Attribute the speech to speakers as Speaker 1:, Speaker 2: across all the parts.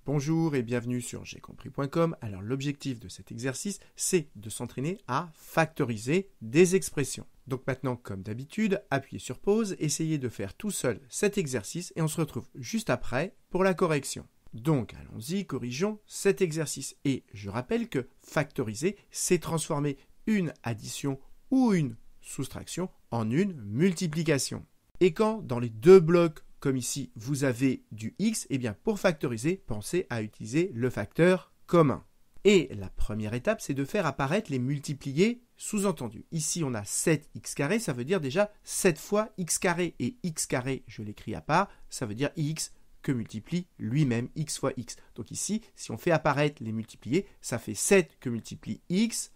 Speaker 1: Bonjour et bienvenue sur j'aicompris.com. Alors l'objectif de cet exercice, c'est de s'entraîner à factoriser des expressions. Donc maintenant, comme d'habitude, appuyez sur pause, essayez de faire tout seul cet exercice et on se retrouve juste après pour la correction. Donc allons-y, corrigeons cet exercice. Et je rappelle que factoriser, c'est transformer une addition ou une soustraction en une multiplication. Et quand dans les deux blocs, comme ici, vous avez du x, eh bien pour factoriser, pensez à utiliser le facteur commun. Et la première étape, c'est de faire apparaître les multipliés sous-entendus. Ici, on a 7x carré, ça veut dire déjà 7 fois x carré. Et x carré, je l'écris à part, ça veut dire x que multiplie lui-même x fois x. Donc ici, si on fait apparaître les multipliés, ça fait 7 que multiplie x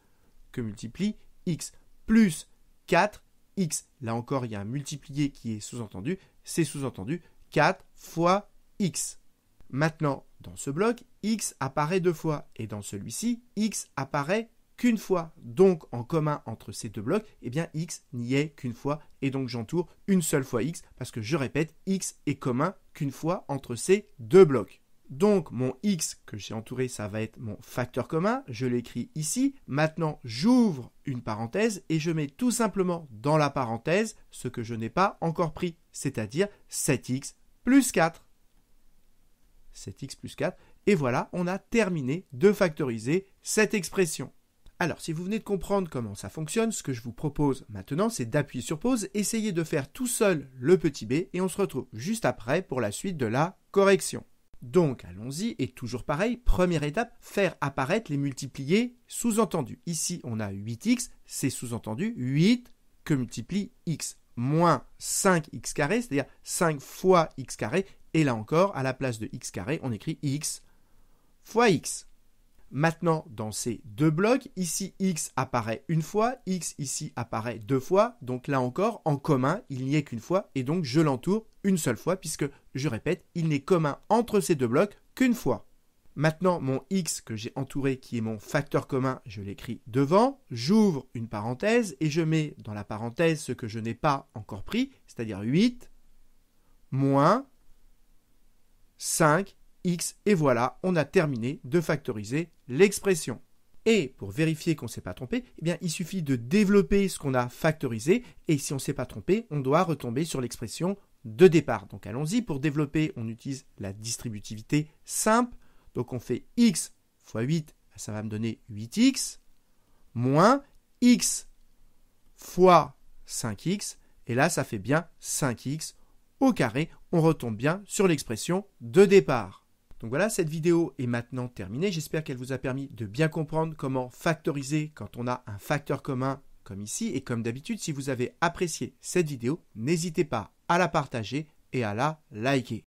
Speaker 1: plus 4x. Là encore, il y a un multiplié qui est sous-entendu. C'est sous-entendu 4 fois x. Maintenant, dans ce bloc, x apparaît deux fois. Et dans celui-ci, x apparaît qu'une fois. Donc, en commun entre ces deux blocs, eh bien, x n'y est qu'une fois. Et donc, j'entoure une seule fois x. Parce que, je répète, x est commun qu'une fois entre ces deux blocs. Donc, mon x que j'ai entouré, ça va être mon facteur commun. Je l'écris ici. Maintenant, j'ouvre une parenthèse et je mets tout simplement dans la parenthèse ce que je n'ai pas encore pris, c'est-à-dire 7x plus 4. 7x plus 4. Et voilà, on a terminé de factoriser cette expression. Alors, si vous venez de comprendre comment ça fonctionne, ce que je vous propose maintenant, c'est d'appuyer sur pause, essayer de faire tout seul le petit b et on se retrouve juste après pour la suite de la correction. Donc, allons-y, et toujours pareil, première étape, faire apparaître les multipliés sous-entendus. Ici, on a 8x, c'est sous-entendu 8 que multiplie x, moins 5x carré, c'est-à-dire 5 fois x carré, et là encore, à la place de x carré, on écrit x fois x. Maintenant, dans ces deux blocs, ici x apparaît une fois, x ici apparaît deux fois, donc là encore, en commun, il n'y est qu'une fois, et donc je l'entoure une seule fois, puisque, je répète, il n'est commun entre ces deux blocs qu'une fois. Maintenant, mon x que j'ai entouré, qui est mon facteur commun, je l'écris devant, j'ouvre une parenthèse, et je mets dans la parenthèse ce que je n'ai pas encore pris, c'est-à-dire 8, moins 5, x, et voilà, on a terminé de factoriser l'expression. Et pour vérifier qu'on ne s'est pas trompé, eh bien, il suffit de développer ce qu'on a factorisé, et si on ne s'est pas trompé, on doit retomber sur l'expression de départ. Donc allons-y, pour développer, on utilise la distributivité simple, donc on fait x fois 8, ça va me donner 8x, moins x fois 5x, et là ça fait bien 5x au carré, on retombe bien sur l'expression de départ. Donc voilà, cette vidéo est maintenant terminée. J'espère qu'elle vous a permis de bien comprendre comment factoriser quand on a un facteur commun comme ici. Et comme d'habitude, si vous avez apprécié cette vidéo, n'hésitez pas à la partager et à la liker.